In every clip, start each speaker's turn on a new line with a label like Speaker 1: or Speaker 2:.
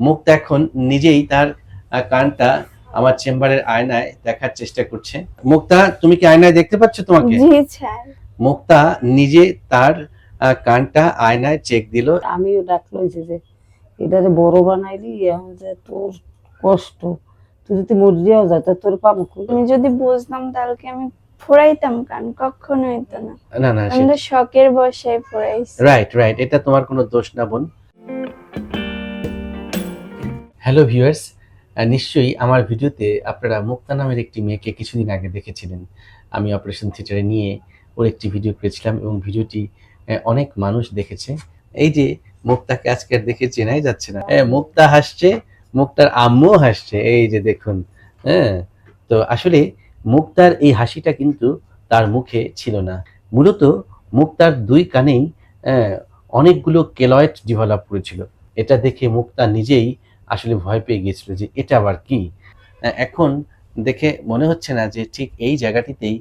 Speaker 1: মুক্তা এখন নিজেই তার কানটা আমার চেম্বারের আয়নায় দেখার চেষ্টা করছে। মুক্তা, তুমি কি আয়নায় দেখতে পাচ্ছ তোমাকে?
Speaker 2: জি স্যার।
Speaker 1: মুক্তা নিজে তার কানটা আয়নায় চেক দিল।
Speaker 3: আমিও ডাক লইছি যে এটারে বড় বানাইলি, এখন যে তোর কষ্ট, তুই যদি মরিয়াও যা তা তোর পাবো কই?
Speaker 2: আমি যদি বুঝতাম তাহলে কি আমি ফোড়াইতাম কান? কখনো হইতো না।
Speaker 1: না না,
Speaker 2: আমি তো শখের বশে ফোড়াইছি।
Speaker 1: রাইট রাইট, এটা তোমার কোনো দোষ না বোন। হ্যালো ভিউয়ার্স, নিশ্চয়ই আমার ভিডিওতে আপনারা মুক্তা নামের একটি মেয়েকে কিছুদিন আগে দেখেছিলেন। আমি অপারেশন থিয়েটারে নিয়ে ওর একটি ভিডিও করেছিলাম এবং ভিডিওটি অনেক মানুষ দেখেছে। এই যে মুক্তাকে আজকে আর দেখে চেনাই যাচ্ছে না। মুক্তা হাসছে, মুক্তার আম্মুও হাসছে, এই যে দেখুন। হ্যাঁ, তো আসলে মুক্তার এই হাসিটা কিন্তু তার মুখে ছিল না। মূলত মুক্তার দুই কানেই অনেকগুলো কেলয়েড ডেভেলপ করেছিল। এটা দেখে মুক্তা নিজেই আসলে ভয় পেয়ে গিয়েছিল যে এটা আবার কি। এখন দেখে মনে হচ্ছে না যে ঠিক এই জায়গাটিতেই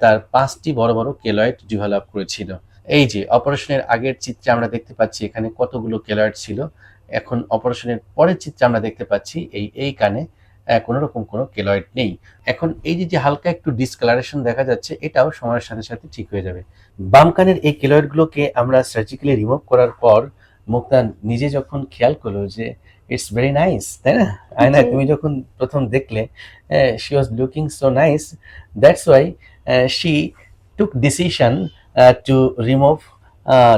Speaker 1: তার 5টি বড় বড় কেলয়েড ডেভেলপ করেছিল। এই যে অপারেশনের আগের চিত্রে আমরা দেখতে পাচ্ছি এখানে কতগুলো কেলয়েড ছিল। এখন অপারেশনের পরের চিত্রে আমরা দেখতে পাচ্ছি এই কানে কোনো রকম কোনো কেলয়েড নেই। এখন এই যে হালকা একটু ডিসকালারেশন দেখা যাচ্ছে, এটাও সময়ের সাথে সাথে ঠিক হয়ে যাবে। বাম কানের এই কেলয়েডগুলোকে আমরা সার্জিক্যালি রিমুভ করার পর মুক্তা নিজে যখন খেয়াল করলো যে ইটস ভেরি নাইস, তাই না? আয়নায় তুমি যখন প্রথম দেখলে she was looking so nice, that's why she took decision to remove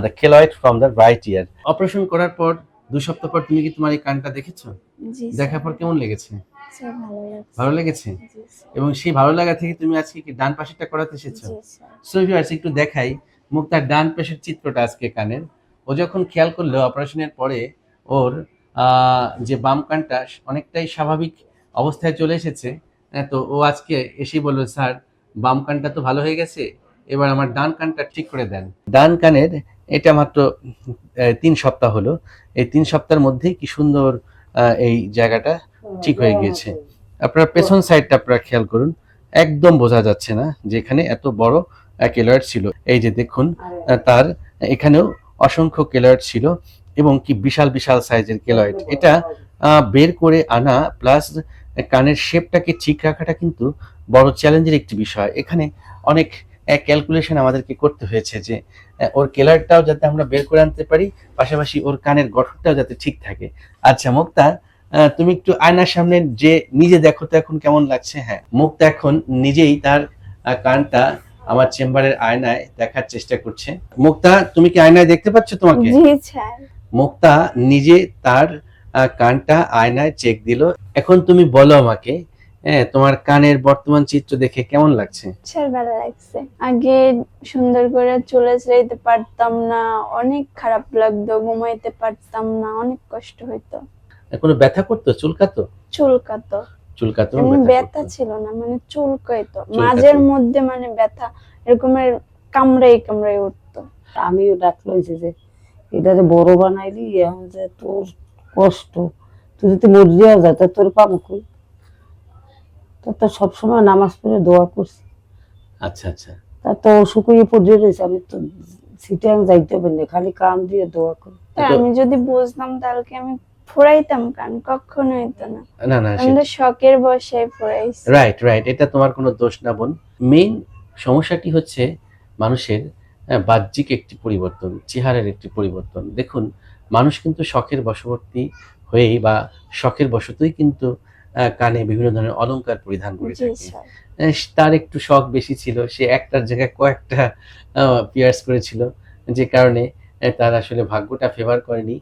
Speaker 1: the keloid from the right year. Operation করার পর 2 সপ্তাহ পর তুমি কি তোমার এই কানটা দেখেছো?
Speaker 2: জি
Speaker 1: দেখার পর কেমন লেগেছে?
Speaker 2: স্যার, ভালো লাগছে।
Speaker 1: ভালো লেগেছে?
Speaker 2: জি স্যার।
Speaker 1: এবং সেই ভালো লাগা থেকে তুমি আজকে কি ডান পাশেরটা করাতে এসেছো?
Speaker 2: জি স্যার।
Speaker 1: সো ভিউয়ার্স, একটু দেখাই মুক্তার ডান পাশের চিত্রটা আজকে কানের। ও যখন খেয়াল করলো অপারেশনের পরে ওর যে বাম কানটা অনেকটাই স্বাভাবিক অবস্থায় চলে এসেছে। তো ও আজকে এসেই বললো, স্যার বাম কানটা তো ভালো হয়ে গেছে, এবার আমার ডান কানটা ঠিক করে দেন। ডান কানের এটা মাত্র 3 সপ্তাহ হলো। এই 3 সপ্তাহের মধ্যেই কি সুন্দর এই জায়গাটা ঠিক হয়ে গিয়েছে। আপনারা পেছন সাইডটা আপনারা খেয়াল করুন, একদম বোঝা যাচ্ছে না যে এখানে এত বড় কেলয়েড ছিল। এই যে দেখুন, তার এখানেও অসংখ্য কেলয়েড ছিল এবং কি বিশাল বিশাল সাইজের কেলয়েড। এটা বের করে আনা প্লাস কানের শেপটাকে ঠিক রাখাটা কিন্তু বড় চ্যালেঞ্জের একটি বিষয়। এখানে অনেক ক্যালকুলেশন আমাদেরকে করতে হয়েছে যে ওর কেলয়েডটাও যাতে আমরা বের করে আনতে পারি, পাশাপাশি ওর কানের গঠনটাও যাতে ঠিক থাকে। আচ্ছা মুক্তা, তুমি একটু আয়নার সামনে যে নিজে দেখো তো এখন কেমন লাগছে? হ্যাঁ, মুক্তা এখন নিজেই তার কানটা আমার চেম্বারের আয়নায় দেখার চেষ্টা করছে। মুক্তা, তুমি কি আয়নায় দেখতে পাচ্ছ তোমাকে?
Speaker 2: জি স্যার।
Speaker 1: মুক্তা নিজে তার কানটা আয়নায় চেক দিল। এখন তুমি বলো আমাকে, তোমার কানের বর্তমান চিত্র দেখে কেমন লাগছে?
Speaker 2: স্যার, ভালো লাগছে। আগে সুন্দর করে চুলে ছেড়াইতে পারতাম না, অনেক খারাপ লাগতো, ঘুমাইতে পারতাম না, অনেক কষ্ট হইতো।
Speaker 1: কোনো ব্যথা করতো? চুলকাতো?
Speaker 2: চুলকাতো।
Speaker 1: চুলকাতো,
Speaker 2: এমনি ব্যথা
Speaker 1: করতো?
Speaker 2: ছিল না, মানে চুলকাইতো মাঝের মধ্যে, মানে ব্যথা এরকমের কামড়াই কামড়াই উঠতো।
Speaker 3: আমিও ডাক লইছি যে এটারে বড় বানাইলি, এখন যে তোর কষ্ট, তুই যদি মরিয়াও যা তা তোর পাবো কই? তো সবসময় নামাজ পড়ে দোয়া করছি।
Speaker 1: আচ্ছা আচ্ছা।
Speaker 3: তা তো শুকিয়ে পড়ে রয়েছে, আমি তো সিটাং যাইতে পারি না, খালি কান দিয়ে দোয়া করি।
Speaker 2: আমি যদি বুঝতাম তাহলে কি আমি ফোড়াইতাম কান? কখনো হইতো না।
Speaker 1: না না,
Speaker 2: আমি তো শখের বশে ফোড়াইছি।
Speaker 1: রাইট রাইট, এটা তোমার কোনো দোষ না বোন। মেইন সমস্যাটি হচ্ছে মানুষের বাহ্যিক একটি পরিবর্তন, চেহারার একটি পরিবর্তন। দেখুন, মানুষ কিন্তু শখের বশবর্তী হয়েই বা শখের বশতই কিন্তু কানে বিভিন্ন ধরনের অলংকার পরিধান করে
Speaker 2: জি
Speaker 1: থাকে।
Speaker 2: স্যার।
Speaker 1: তার একটু শখ বেশি ছিল, সে একটার জায়গায় কয়েকটা পিয়ার্স করেছিল, যে কারণে তার আসলে ভাগ্যটা ফেভার করেনি।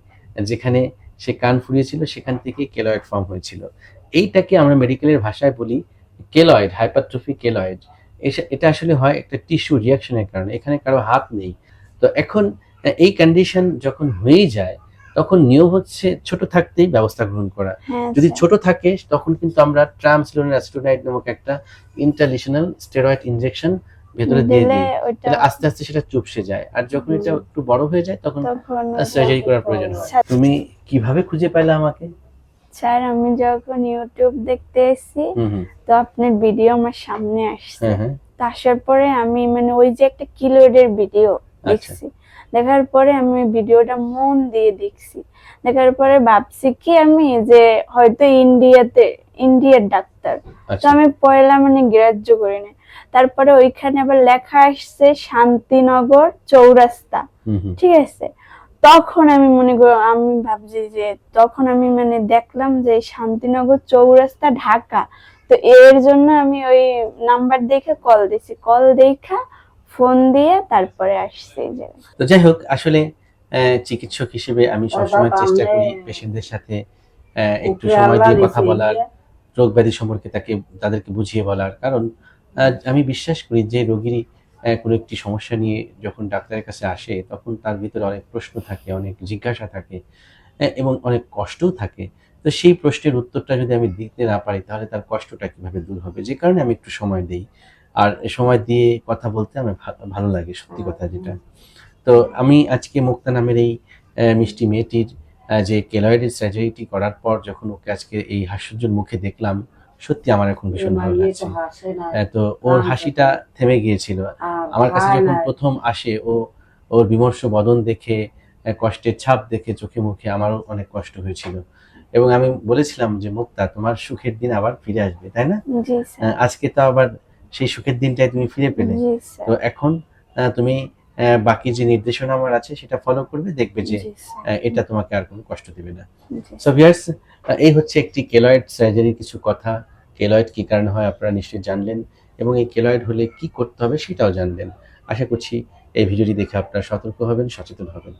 Speaker 1: যেখানে সে কান ফুরিয়েছিল সেখান থেকে কেলয়েড ফর্ম হয়েছিল। এইটাকে আমরা মেডিকেলের ভাষায় বলি কেলয়েড, হাইপারট্রফি কেলয়েড। এটা আসলে হয় একটা টিস্যু রিয়াকশনের কারণে, এখানে কারো হাত নেই। তো এখন এই কন্ডিশন যখন হয়ে যায় তখন নিয়ম হচ্ছে ছোট থাকতেই ব্যবস্থা গ্রহণ করা।
Speaker 2: হ্যাঁ
Speaker 1: যদি
Speaker 2: স্যার।
Speaker 1: ছোট থাকে তখন কিন্তু আমরা ট্রামসিলোনাস্টোনাইড নামক একটা ইন্টারলিশনাল স্টেরয়েড ইনজেকশন ভেতরে দিয়ে
Speaker 2: দিলে
Speaker 1: দিই,
Speaker 2: ওইটা
Speaker 1: তাহলে আস্তে আস্তে সেটা চুপসে যায়। আর যখন এটা একটু বড় হয়ে যায় তখন
Speaker 2: তখন
Speaker 1: সার্জারি করার প্রয়োজন হয়।
Speaker 2: স্যার,
Speaker 1: তুমি কিভাবে খুঁজে পেলে আমাকে?
Speaker 2: স্যার আমি যখন ইউটিউব দেখতে এসেছি
Speaker 1: হুম হুম,
Speaker 2: তো আপনার ভিডিও আমার সামনে আসছে।
Speaker 1: হ্যাঁ হ্যাঁ,
Speaker 2: তো আসার পরে আমি মানে ওই যে একটা কিলোয়েডের ভিডিও দেখছি, দেখার পরে আমি ওই ভিডিওটা মন দিয়ে দেখছি। দেখার পরে ভাবছি কি আমি যে হয়তো ইন্ডিয়ার ডাক্তার। তো
Speaker 1: আচ্ছা।
Speaker 2: আমি পয়লা মানে গ্রাহ্য করি না। তারপরে ওইখানে আবার লেখা আসছে শান্তিনগর চৌরাস্তা,
Speaker 1: হুম হুম।
Speaker 2: ঠিক আছে। তখন আমি মনে করি, আমি ভাবছি যে তখন আমি মানে দেখলাম যে শান্তিনগর চৌরাস্তা ঢাকা। তো এর জন্য আমি ওই নাম্বার দেখে কল দিছি, কল দেখা ফোন দিয়ে তারপরে আসছি এই জায়গায়।
Speaker 1: তো যাই হোক, আসলে চিকিৎসক হিসেবে আমি সবসময় চেষ্টা করি পেশেন্টদের সাথে একটু
Speaker 3: উপরে
Speaker 1: সময়
Speaker 3: আল্লাহ
Speaker 1: দিয়ে
Speaker 3: দিছে
Speaker 1: কথা বলার,
Speaker 3: ইন্ডিয়া।
Speaker 1: রোগ ব্যাধি সম্পর্কে তাদেরকে বুঝিয়ে বলার। কারণ আমি বিশ্বাস করি যে রোগীরই কোনো একটি সমস্যা নিয়ে যখন ডাক্তারের কাছে আসে, তখন তার ভিতরে অনেক প্রশ্ন থাকে, অনেক জিজ্ঞাসা থাকে, এবং অনেক কষ্টও থাকে। তো সেই প্রশ্নের উত্তরটা যদি আমি দিতে না পারি, তাহলে তার কষ্টটা কিভাবে দূর হবে? যে কারণে আমি একটু সময় দেই। আর সময় দিয়ে কথা বলতে আমার ভালো লাগে, সত্যি কথা যেটা। তো আমি আজকে মুক্তা নামের এই মিষ্টি মেয়েটির যে কেলয়েডের সার্জারিটি করার পর যখন ওকে আজকে এই হাস্যোজ্জ্বল মুখে দেখলাম, সত্যি আমার এখন ভীষণ ভালো লাগছে। তো ওর হাসিটা থেমে গিয়েছিল। আমার কাছে যখন প্রথম আসে, ওর বিমর্ষ বদন দেখে, কষ্টের ছাপ দেখে চোখে মুখে আমারও অনেক কষ্ট হয়েছিল। এবং আমি বলেছিলাম যে, মুক্তা, তোমার সুখের দিন আবার ফিরে আসবে, তাই না?
Speaker 2: জি স্যার।
Speaker 1: আজকে তো আবার সেই সুখের দিনটাই তুমি ফিরে পেলে।
Speaker 2: জি
Speaker 1: তো
Speaker 2: স্যার।
Speaker 1: এখন তুমি বাকি যে নির্দেশনা আমার আছে সেটা ফলো করবে, দেখবে যে
Speaker 2: জি স্যার।
Speaker 1: এটা তোমাকে আর কোনো কষ্ট দেবে না।
Speaker 2: জি
Speaker 1: সো ভিউয়ার্স, এই হচ্ছে একটি কেলয়েড সার্জারির কিছু কথা। কেলয়েড কি কারণে হয় আপনারা নিশ্চয়ই জানলেন, এবং এই কেলয়েড হলে কি করতে হবে সেটাও জানলেন। আশা করছি এই ভিডিওটি দেখে আপনারা সতর্ক হবেন, সচেতন হবেন।